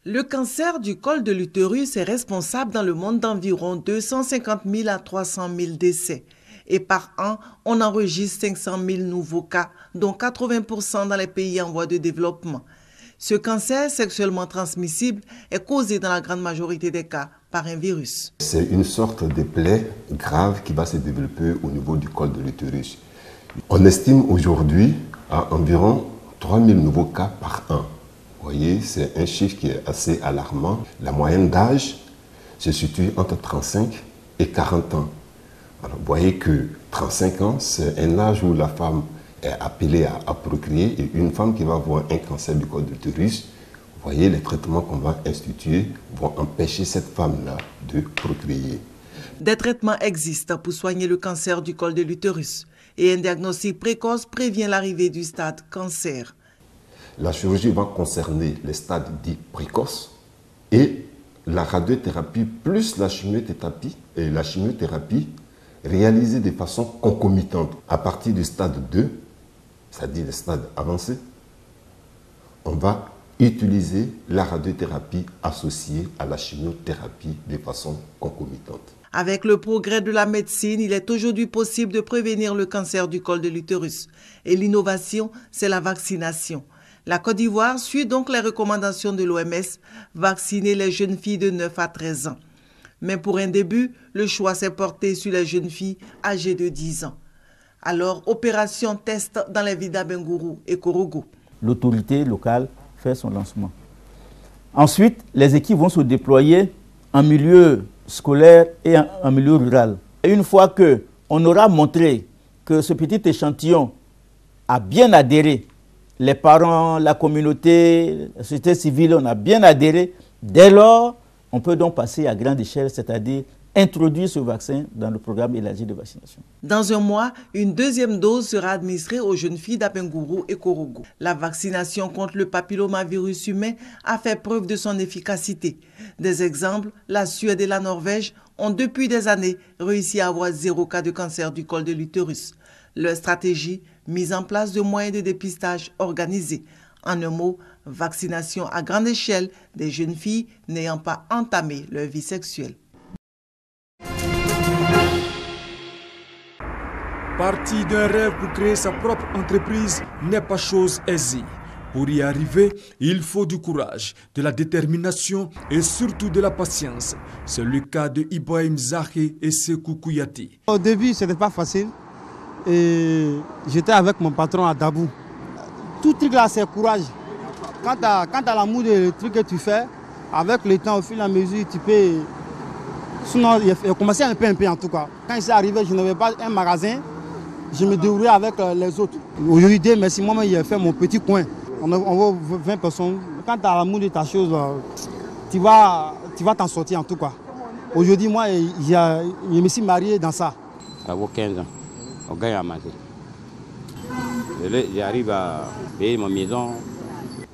Le cancer du col de l'utérus est responsable dans le monde d'environ 250 000 à 300 000 décès. Et par an, on enregistre 500 000 nouveaux cas, dont 80% dans les pays en voie de développement. Ce cancer sexuellement transmissible est causé dans la grande majorité des cas par un virus. C'est une sorte de plaie grave qui va se développer au niveau du col de l'utérus. On estime aujourd'hui à environ 3 000 nouveaux cas par an. Vous voyez, c'est un chiffre qui est assez alarmant. La moyenne d'âge se situe entre 35 et 40 ans. Alors, vous voyez que 35 ans, c'est un âge où la femme est appelée à procréer, et une femme qui va avoir un cancer du col de l'utérus, vous voyez, les traitements qu'on va instituer vont empêcher cette femme-là de procréer. Des traitements existent pour soigner le cancer du col de l'utérus et un diagnostic précoce prévient l'arrivée du stade cancer. La chirurgie va concerner les stades dits précoces et la radiothérapie plus la chimiothérapie réalisée de façon concomitante. À partir du stade 2, c'est-à-dire le stade avancé, on va utiliser la radiothérapie associée à la chimiothérapie de façon concomitante. Avec le progrès de la médecine, il est aujourd'hui possible de prévenir le cancer du col de l'utérus. Et l'innovation, c'est la vaccination. La Côte d'Ivoire suit donc les recommandations de l'OMS, vacciner les jeunes filles de 9 à 13 ans. Mais pour un début, le choix s'est porté sur les jeunes filles âgées de 10 ans. Alors, opération test dans les villes d'Abengourou et Korogo. L'autorité locale fait son lancement. Ensuite, les équipes vont se déployer en milieu scolaire et en milieu rural. Et une fois qu'on aura montré que ce petit échantillon a bien adhéré, les parents, la communauté, la société civile, on a bien adhéré. Dès lors, on peut donc passer à grande échelle, c'est-à-dire introduire ce vaccin dans le programme élargi de vaccination. Dans un mois, une deuxième dose sera administrée aux jeunes filles d'Abengourou et Korogo. La vaccination contre le papillomavirus humain a fait preuve de son efficacité. Des exemples, la Suède et la Norvège ont depuis des années réussi à avoir 0 cas de cancer du col de l'utérus. Leur stratégie, mise en place de moyens de dépistage organisés. En un mot, vaccination à grande échelle des jeunes filles n'ayant pas entamé leur vie sexuelle. Partir d'un rêve pour créer sa propre entreprise n'est pas chose aisée. Pour y arriver, il faut du courage, de la détermination et surtout de la patience. C'est le cas de Ibrahim Zahé et Sekou Kouyaté. Au début, ce n'était pas facile. Et j'étais avec mon patron à Dabou. Tout truc là, c'est courage. Quand tu as l'amour du truc que tu fais, avec le temps, au fil et à mesure, tu peux... Sinon, il a commencé un peu en tout cas. Quand il s'est arrivé, je n'avais pas un magasin. Je me débrouillais avec les autres. Aujourd'hui, Dieu merci, moi-même, j'ai fait mon petit coin. On va 20 personnes. Quand tu as l'amour de ta chose, tu vas t'en sortir en tout cas. Aujourd'hui, moi, je me suis marié dans ça. Ça vaut 15 ans. On gagne à manger. J'arrive à payer ma maison.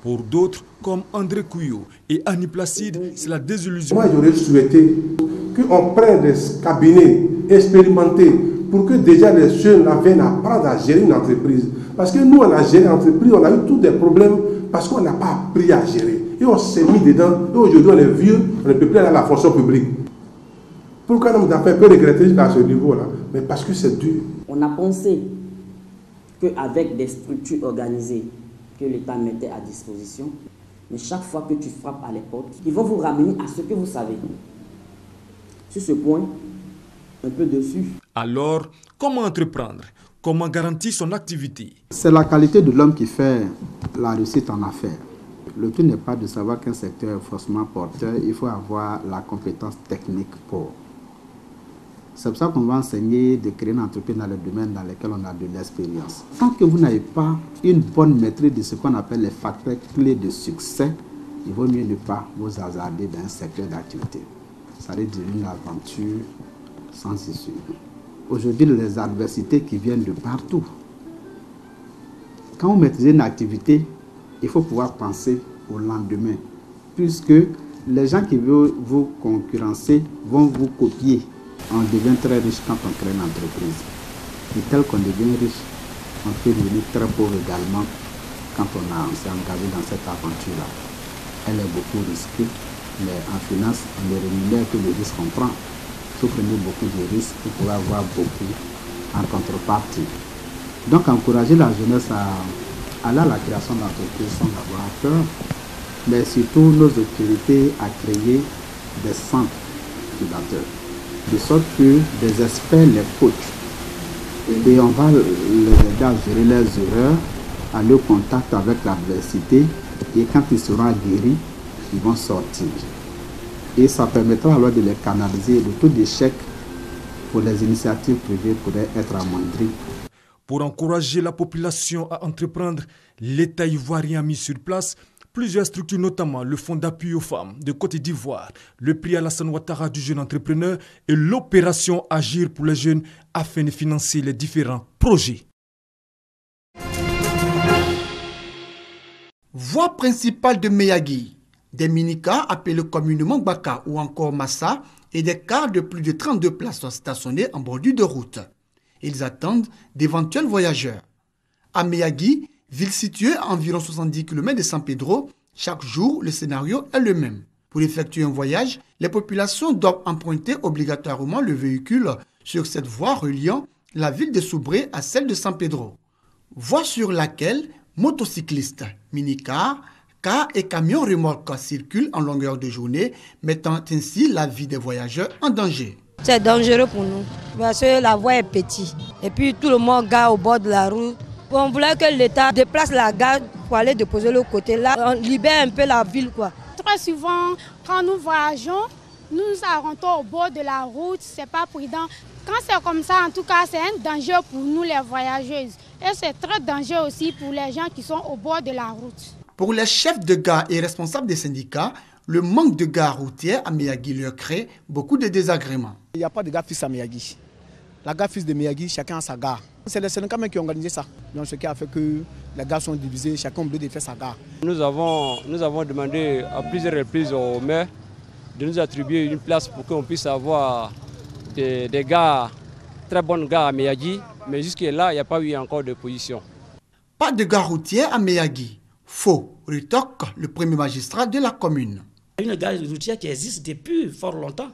Pour d'autres, comme André Couillot et Annie Placide, c'est la désillusion. Moi, j'aurais souhaité qu'on prenne des cabinets expérimentés pour que déjà les jeunes viennent apprendre à gérer une entreprise. Parce que nous, on a géré l'entreprise, on a eu tous des problèmes parce qu'on n'a pas appris à gérer. Et on s'est mis dedans. Et aujourd'hui, on est vieux, on ne peut plus aller à la fonction publique. Pourquoi un homme d'affaires peut regretter jusqu'à ce niveau-là? Mais parce que c'est dur. On a pensé qu'avec des structures organisées que l'État mettait à disposition, mais chaque fois que tu frappes à les portes, ils vont vous ramener à ce que vous savez. Sur ce point, un peu dessus. Alors, comment entreprendre? Comment garantir son activité? C'est la qualité de l'homme qui fait la réussite en affaires. Le tout n'est pas de savoir qu'un secteur est forcément porteur, il faut avoir la compétence technique pour. C'est pour ça qu'on va enseigner de créer une entreprise dans les domaines dans lesquels on a de l'expérience. Tant que vous n'avez pas une bonne maîtrise de ce qu'on appelle les facteurs clés de succès, il vaut mieux ne pas vous hasarder dans un secteur d'activité. Ça risque de devenir une aventure sans issue. Aujourd'hui, les adversités qui viennent de partout. Quand vous maîtrisez une activité, il faut pouvoir penser au lendemain, puisque les gens qui veulent vous concurrencer vont vous copier. On devient très riche quand on crée une entreprise. Et tel qu'on devient riche, on peut devenir très pauvre également quand on s'est engagé dans cette aventure-là. elle est beaucoup risquée, mais en finance, on ne rémunère que le risque qu'on prend. Si vous prenez beaucoup de risques, vous pouvez avoir beaucoup en contrepartie. Donc encourager la jeunesse à aller à la création d'entreprises sans avoir peur, mais surtout nos autorités à créer des centres incubateurs, de sorte que des experts les coachent. Et on va les aider à gérer leurs erreurs, aller au contact avec l'adversité, et quand ils seront guéris, ils vont sortir. Et ça permettra alors de les canaliser. Le taux d'échec pour les initiatives privées pourrait être amoindri. Pour encourager la population à entreprendre, l'État ivoirien a mis sur place plusieurs structures, notamment le Fonds d'appui aux femmes de Côte d'Ivoire, le prix Alassane Ouattara du jeune entrepreneur et l'opération Agir pour les jeunes afin de financer les différents projets. Voie principale de Meyagui, des minicars appelés communément Baka ou encore Massa et des cars de plus de 32 places sont stationnés en bordure de route. Ils attendent d'éventuels voyageurs. À Meyagui, ville située à environ 70 km de San Pedro, chaque jour, le scénario est le même. Pour effectuer un voyage, les populations doivent emprunter obligatoirement le véhicule sur cette voie reliant la ville de Soubré à celle de San Pedro. Voie sur laquelle motocyclistes, minicars, cars et camions remorques circulent en longueur de journée, mettant ainsi la vie des voyageurs en danger. C'est dangereux pour nous, parce que la voie est petite. Et puis tout le monde gare au bord de la route. On voulait que l'État déplace la gare pour aller déposer l'autre côté. Là, on libère un peu la ville, quoi. Très souvent, quand nous voyageons, nous nous arrêtons au bord de la route. C'est pas prudent. Quand c'est comme ça, en tout cas, c'est un danger pour nous les voyageuses. Et c'est très dangereux aussi pour les gens qui sont au bord de la route. Pour les chefs de gare et responsables des syndicats, le manque de gares routières à Meyagui leur crée beaucoup de désagréments. Il n'y a pas de gare fixe à Meyagui. La gare fixe de Meyagui, chacun a sa gare. C'est les syndicats qui ont organisé ça. Donc ce qui a fait que les gares sont divisées, chacun obligé de faire sa gare. Nous avons demandé à plusieurs reprises au maire de nous attribuer une place pour qu'on puisse avoir des gares, très bonnes gares à Meyagui. Mais jusque-là, il n'y a pas eu encore de position. Pas de gare routière à Meyagui. Faux, rétorque le premier magistrat de la commune. Une gare routière qui existe depuis fort longtemps.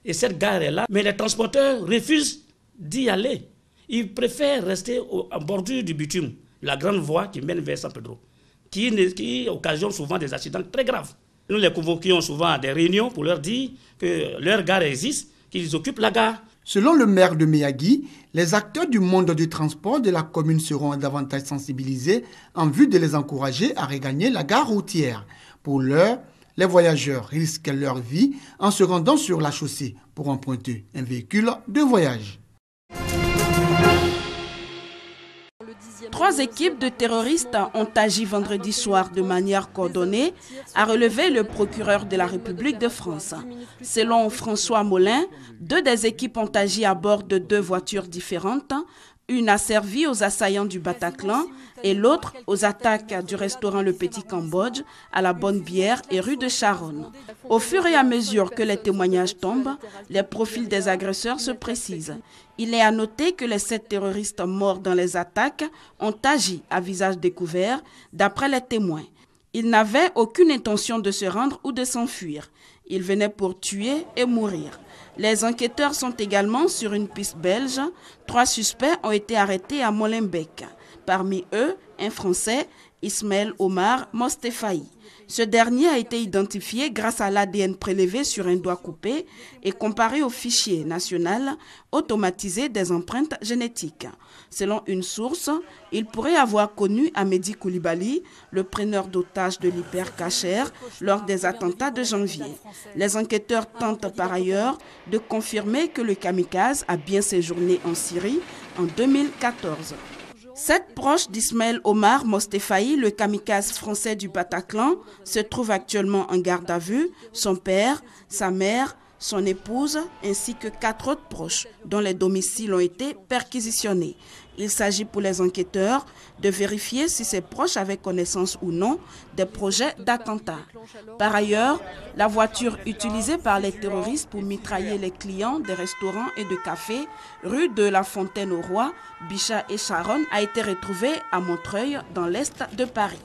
Et cette gare est là. Mais les transporteurs refusent d'y aller. Ils préfèrent rester en bordure du bitume, la grande voie qui mène vers San Pedro, qui occasionne souvent des accidents très graves. Nous les convoquions souvent à des réunions pour leur dire que leur gare existe, qu'ils occupent la gare. Selon le maire de Meyagui, les acteurs du monde du transport de la commune seront davantage sensibilisés en vue de les encourager à regagner la gare routière. Pour l'heure, les voyageurs risquent leur vie en se rendant sur la chaussée pour emprunter un véhicule de voyage. 3 équipes de terroristes ont agi vendredi soir de manière coordonnée, a relevé le procureur de la République de France. Selon François Molin, 2 des équipes ont agi à bord de 2 voitures différentes. Une a servi aux assaillants du Bataclan et l'autre aux attaques du restaurant Le Petit Cambodge à la Bonne Bière et rue de Charonne. Au fur et à mesure que les témoignages tombent, les profils des agresseurs se précisent. Il est à noter que les 7 terroristes morts dans les attaques ont agi à visage découvert, d'après les témoins. Ils n'avaient aucune intention de se rendre ou de s'enfuir. Ils venaient pour tuer et mourir. Les enquêteurs sont également sur une piste belge. 3 suspects ont été arrêtés à Molenbeek. Parmi eux, un Français, Ismaël Omar Mostefaï. Ce dernier a été identifié grâce à l'ADN prélevé sur un doigt coupé et comparé au fichier national automatisé des empreintes génétiques. Selon une source, il pourrait avoir connu Amédi Koulibaly, le preneur d'otages de l'Hyper-Cacher, lors des attentats de janvier. Les enquêteurs tentent par ailleurs de confirmer que le kamikaze a bien séjourné en Syrie en 2014. 7 proches d'Ismaël Omar Mostefaï, le kamikaze français du Bataclan, se trouvent actuellement en garde à vue. Son père, sa mère, son épouse ainsi que 4 autres proches dont les domiciles ont été perquisitionnés. Il s'agit pour les enquêteurs de vérifier si ces proches avaient connaissance ou non des projets d'attentat. Par ailleurs, la voiture utilisée par les terroristes pour mitrailler les clients des restaurants et de cafés rue de la Fontaine au Roi, Bichat et Charonne a été retrouvée à Montreuil dans l'est de Paris.